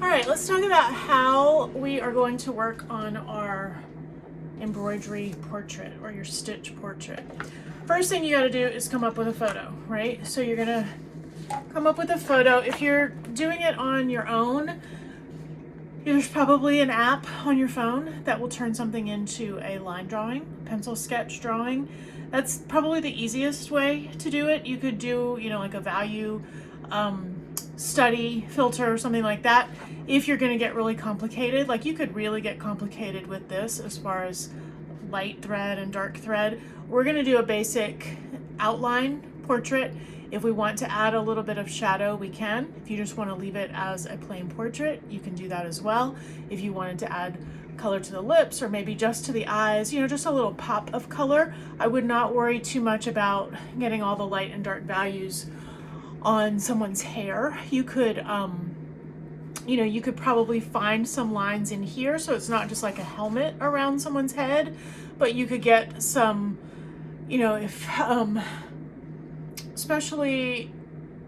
All right, let's talk about how we are going to work on our embroidery portrait or your stitch portrait. First thing you got to do is come up with a photo, right? So you're going to come up with a photo. If you're doing it on your own, there's probably an app on your phone that will turn something into a line drawing, pencil sketch drawing. That's probably the easiest way to do it. You could do, like a value study filter or something like that. If you're going to get really complicated, like you could really get complicated with this as far as light thread and dark thread. We're going to do a basic outline portrait. If we want to add a little bit of shadow, we can. If you just want to leave it as a plain portrait, you can do that as well. If you wanted to add color to the lips or maybe just to the eyes, just a little pop of color, I would not worry too much about getting all the light and dark values on someone's hair. You could you could probably find some lines in here so it's not just like a helmet around someone's head, but you could get some, if especially,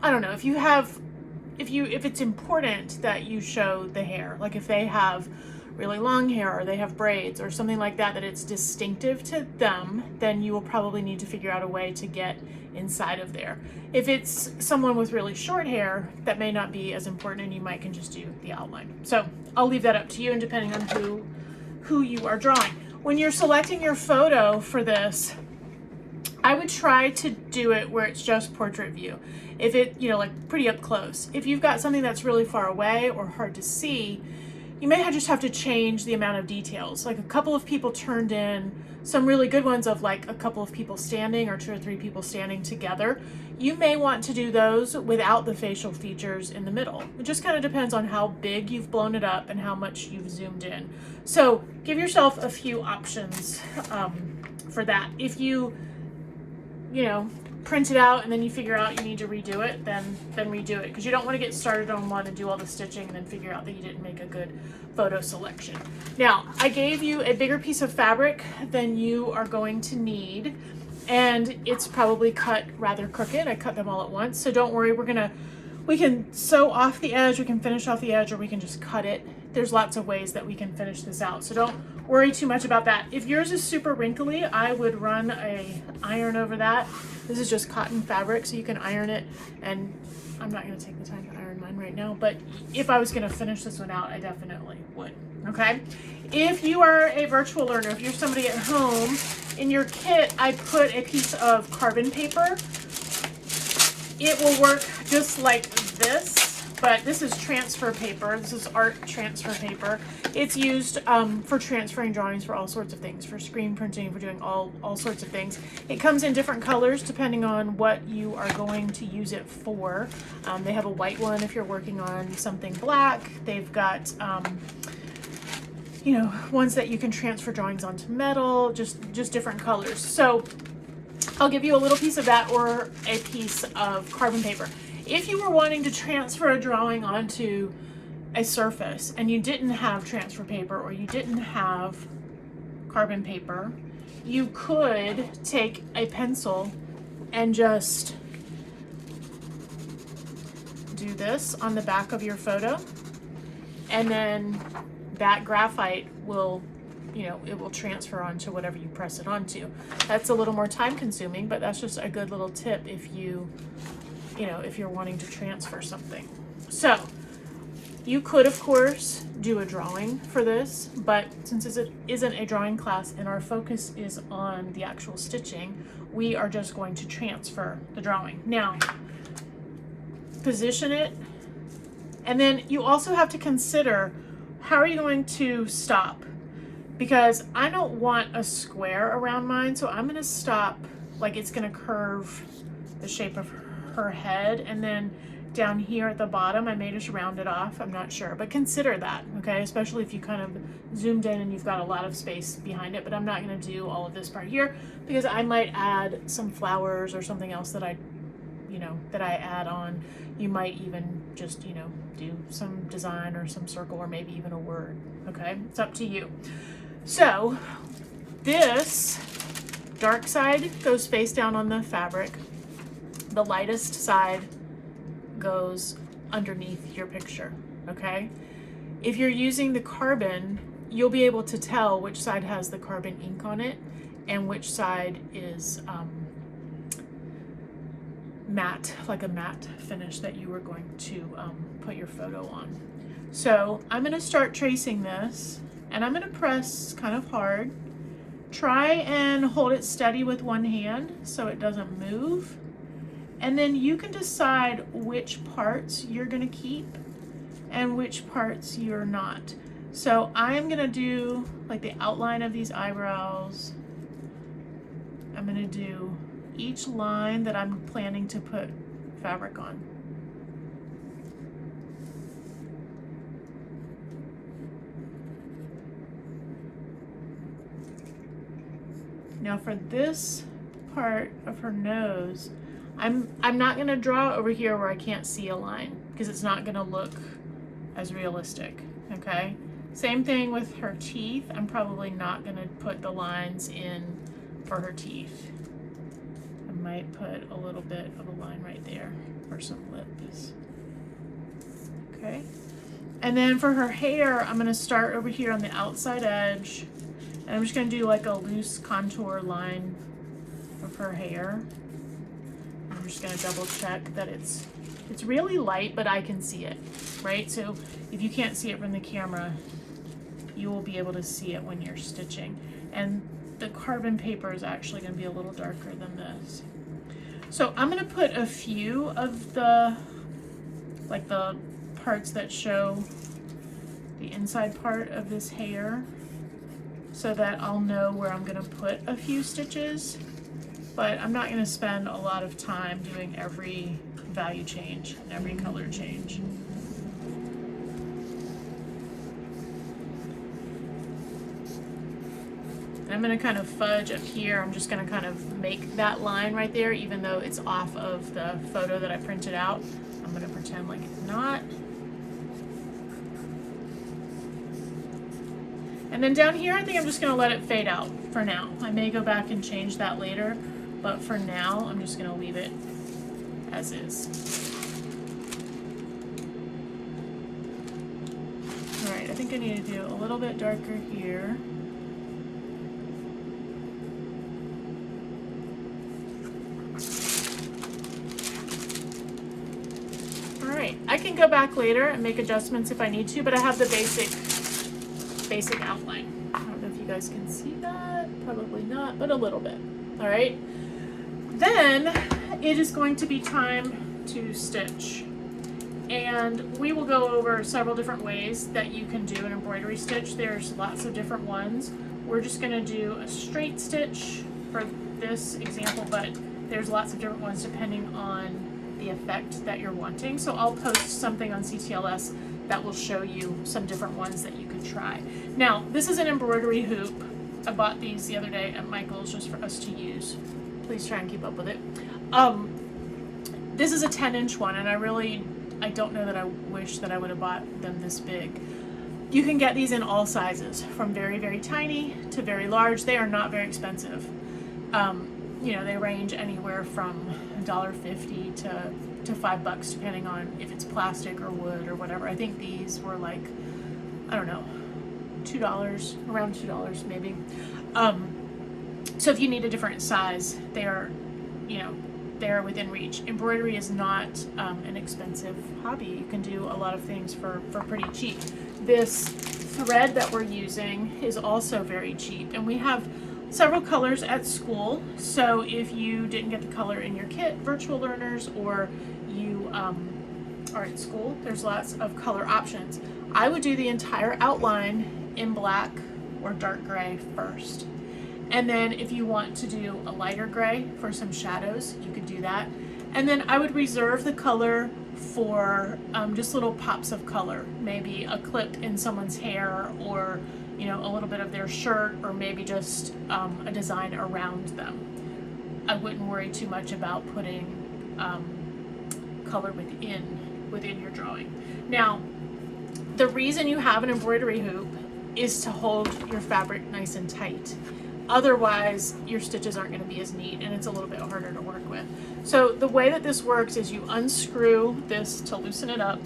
I don't know, if it's important that you show the hair, like if they have really long hair or they have braids or something like that, that it's distinctive to them, then you will probably need to figure out a way to get inside of there. If it's someone with really short hair, that may not be as important and you might can just do the outline. So I'll leave that up to you and depending on who you are drawing. When you're selecting your photo for this, I would try to do it where it's just portrait view. If it, like pretty up close. If you've got something that's really far away or hard to see, you may just have to change the amount of details. Like a couple of people turned in some really good ones of like a couple of people standing or 2 or 3 people standing together. You may want to do those without the facial features in the middle. It just kind of depends on how big you've blown it up and how much you've zoomed in. So give yourself a few options for that. If you print it out and then you figure out you need to redo it, then redo it, because you don't want to get started on one and do all the stitching and then figure out that you didn't make a good photo selection. Now, I gave you a bigger piece of fabric than you are going to need, and it's probably cut rather crooked. I cut them all at once, so don't worry. We can sew off the edge, we can finish off the edge, or we can just cut it. There's lots of ways that we can finish this out, so don't worry too much about that. If yours is super wrinkly, I would run a iron over that. This is just cotton fabric, so you can iron it, and I'm not going to take the time to iron mine right now, but if I was going to finish this one out, I definitely would, okay? If you are a virtual learner, if you're somebody at home, in your kit, I put a piece of carbon paper. It will work just like this, but this is transfer paper. This is art transfer paper. It's used for transferring drawings for all sorts of things, for screen printing, for doing all sorts of things. It comes in different colors depending on what you are going to use it for. They have a white one if you're working on something black. They've got ones that you can transfer drawings onto metal, just different colors. So I'll give you a little piece of that or a piece of carbon paper. If you were wanting to transfer a drawing onto a surface and you didn't have transfer paper or you didn't have carbon paper, you could take a pencil and just do this on the back of your photo, and then that graphite will it will transfer onto whatever you press it onto. That's a little more time consuming, but that's just a good little tip if if you're wanting to transfer something. So you could, of course, do a drawing for this, but since it isn't a drawing class and our focus is on the actual stitching, we are just going to transfer the drawing. Now, position it, and then you also have to consider, how are you going to stop? Because I don't want a square around mine, so I'm going to stop like it's going to curve the shape of her head, and then down here at the bottom I may just round it off. I'm not sure, but consider that, okay? Especially if you kind of zoomed in and you've got a lot of space behind it. But I'm not going to do all of this part here because I might add some flowers or something else that I add on. You might even just do some design or some circle or maybe even a word, okay? It's up to you. So this dark side goes face down on the fabric. The lightest side goes underneath your picture, okay? If you're using the carbon, you'll be able to tell which side has the carbon ink on it and which side is matte, like a matte finish that you were going to put your photo on. So I'm going to start tracing this, and I'm going to press kind of hard. Try and hold it steady with one hand so it doesn't move. And then you can decide which parts you're going to keep and which parts you're not. So I'm going to do like the outline of these eyebrows. I'm going to do each line that I'm planning to put fabric on. Now for this part of her nose, I'm not going to draw over here where I can't see a line because it's not going to look as realistic, okay? Same thing with her teeth. I'm probably not going to put the lines in for her teeth. I might put a little bit of a line right there for some lips. Okay. And then for her hair, I'm going to start over here on the outside edge. And I'm just going to do like a loose contour line of her hair. I'm just going to double check that it's really light, but I can see it, right? So if you can't see it from the camera, you will be able to see it when you're stitching. And the carbon paper is actually going to be a little darker than this. So I'm going to put a few of the parts that show the inside part of this hair so that I'll know where I'm going to put a few stitches, but I'm not going to spend a lot of time doing every value change and every color change. I'm going to kind of fudge up here. I'm just going to kind of make that line right there, even though it's off of the photo that I printed out. I'm going to pretend like it's not. And then down here, I think I'm just going to let it fade out for now. I may go back and change that later, but for now, I'm just going to leave it as is. All right, I think I need to do a little bit darker here. I can go back later and make adjustments if I need to, but I have the basic outline. I don't know if you guys can see that, probably not, but a little bit. All right, then it is going to be time to stitch, and we will go over several different ways that you can do an embroidery stitch. There's lots of different ones. We're just going to do a straight stitch for this example, but there's lots of different ones depending on the effect that you're wanting. So I'll post something on CTLS that will show you some different ones that you could try. Now, this is an embroidery hoop. I bought these the other day at Michael's just for us to use. Please try and keep up with it. This is a 10-inch one, and I don't know that I wish that I would have bought them this big. You can get these in all sizes, from very, very tiny to very large. They are not very expensive. You know, they range anywhere from $1.50 to $5, depending on if it's plastic or wood or whatever. I think these were like, I don't know, $2, around $2 maybe. So if you need a different size, they are, you know, they're within reach. Embroidery is not an expensive hobby. You can do a lot of things for pretty cheap. This thread that we're using is also very cheap, and we have several colors at school. So if you didn't get the color in your kit, virtual learners, or you are at school, there's lots of color options. I would do the entire outline in black or dark gray first. And then if you want to do a lighter gray for some shadows, you could do that. And then I would reserve the color for just little pops of color, maybe a clip in someone's hair, or you know, a little bit of their shirt, or maybe just a design around them. I wouldn't worry too much about putting color within your drawing. Now, the reason you have an embroidery hoop is to hold your fabric nice and tight. Otherwise, your stitches aren't going to be as neat, and it's a little bit harder to work with. So the way that this works is you unscrew this to loosen it up.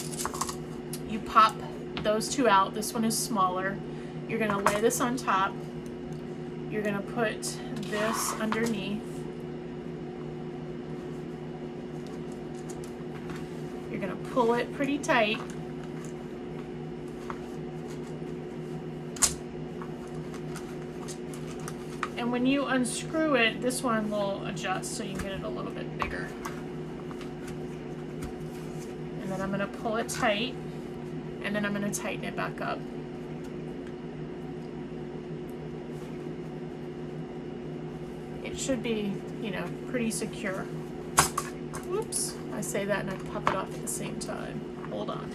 You pop those two out. This one is smaller. You're gonna lay this on top. You're gonna put this underneath. You're gonna pull it pretty tight. And when you unscrew it, this one will adjust so you can get it a little bit bigger. And then I'm gonna pull it tight, and then I'm gonna tighten it back up. It should be, you know, pretty secure. Whoops, I say that and I pop it off at the same time. Hold on.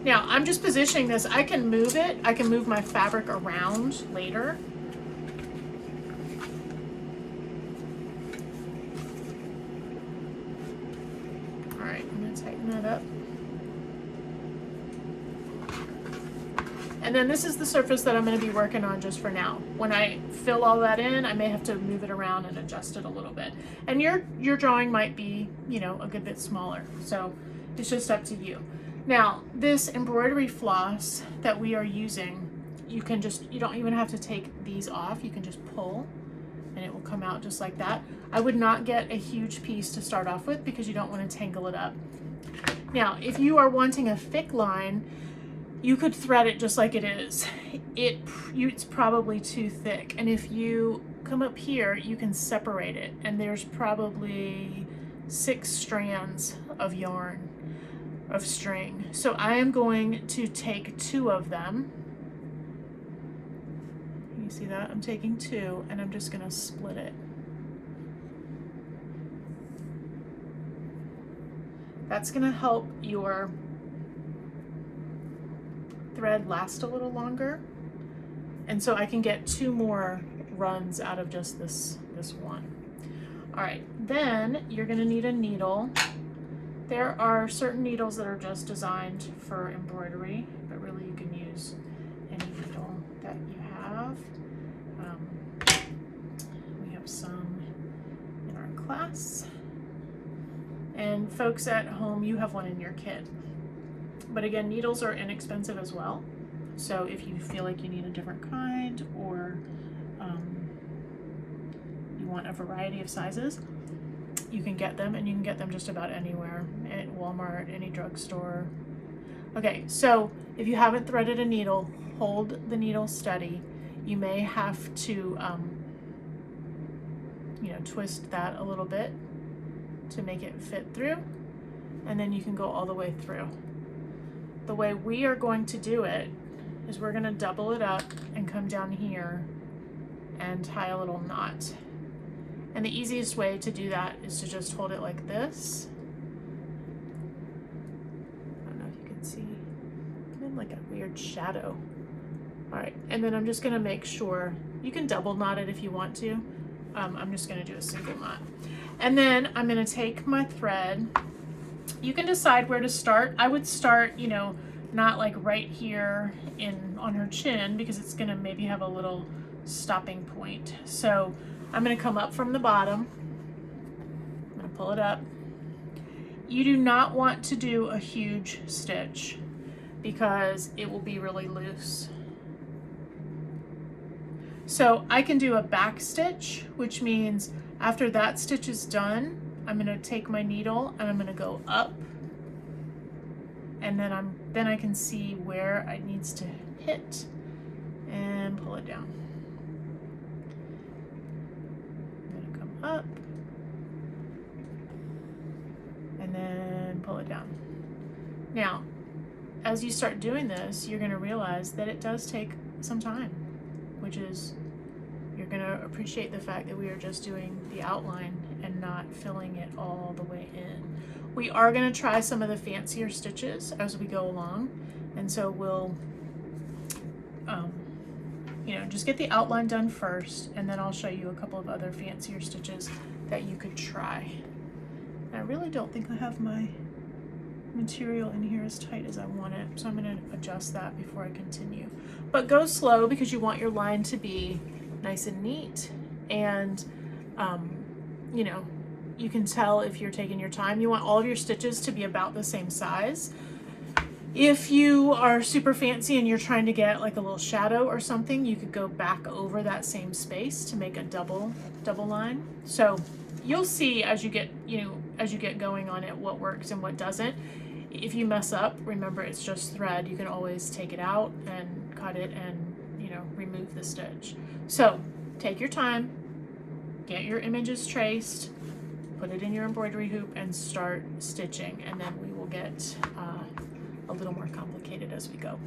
Now, I'm just positioning this. I can move it. I can move my fabric around later. All right, I'm gonna tighten that up. And then this is the surface that I'm going to be working on just for now. When I fill all that in, I may have to move it around and adjust it a little bit. And your drawing might be, you know, a good bit smaller. So it's just up to you. Now, this embroidery floss that we are using, you don't even have to take these off. You can just pull and it will come out just like that. I would not get a huge piece to start off with because you don't want to tangle it up. Now, if you are wanting a thick line, you could thread it just like it is. It's probably too thick. And if you come up here, you can separate it. And there's probably 6 strands of yarn, of string. So I am going to take 2 of them. You see that? I'm taking 2 and I'm just gonna split it. That's gonna help your thread last a little longer, and so I can get 2 more runs out of just this one. All right, then you're going to need a needle. There are certain needles that are just designed for embroidery, but really you can use any needle that you have. We have some in our class, and folks at home, you have one in your kit. But again, needles are inexpensive as well. So if you feel like you need a different kind, or you want a variety of sizes, you can get them, and you can get them just about anywhere, at Walmart, any drugstore. Okay, so if you haven't threaded a needle, hold the needle steady. You may have to, you know, twist that a little bit to make it fit through, and then you can go all the way through. The way we are going to do it is we're going to double it up and come down here and tie a little knot. And the easiest way to do that is to just hold it like this. I don't know if you can see, I'm in like a weird shadow. All right, and then I'm just going to make sure, you can double knot it if you want to. I'm just going to do a single knot. And then I'm going to take my thread. You can decide where to start. I would start, you know, not like right here on her chin, because it's gonna maybe have a little stopping point. So I'm gonna come up from the bottom. I'm gonna pull it up. You do not want to do a huge stitch because it will be really loose. So I can do a back stitch, which means after that stitch is done, I'm going to take my needle and I'm going to go up, and then I can see where it needs to hit and pull it down. I'm going to come up and then pull it down. Now, as you start doing this, you're going to realize that it does take some time, which is, you're going to appreciate the fact that we are just doing the outline and not filling it all the way in. We are going to try some of the fancier stitches as we go along, and so we'll you know, just get the outline done first, and then I'll show you a couple of other fancier stitches that you could try. And I really don't think I have my material in here as tight as I want it, so I'm going to adjust that before I continue. But go slow, because you want your line to be nice and neat, and you know, you can tell if you're taking your time. You want all of your stitches to be about the same size. If you are super fancy and you're trying to get like a little shadow or something, you could go back over that same space to make a double line. So you'll see as you get, as you get going on it, what works and what doesn't. If you mess up, remember it's just thread. You can always take it out and cut it and, remove the stitch. So take your time, get your images traced, put it in your embroidery hoop and start stitching, and then we will get a little more complicated as we go.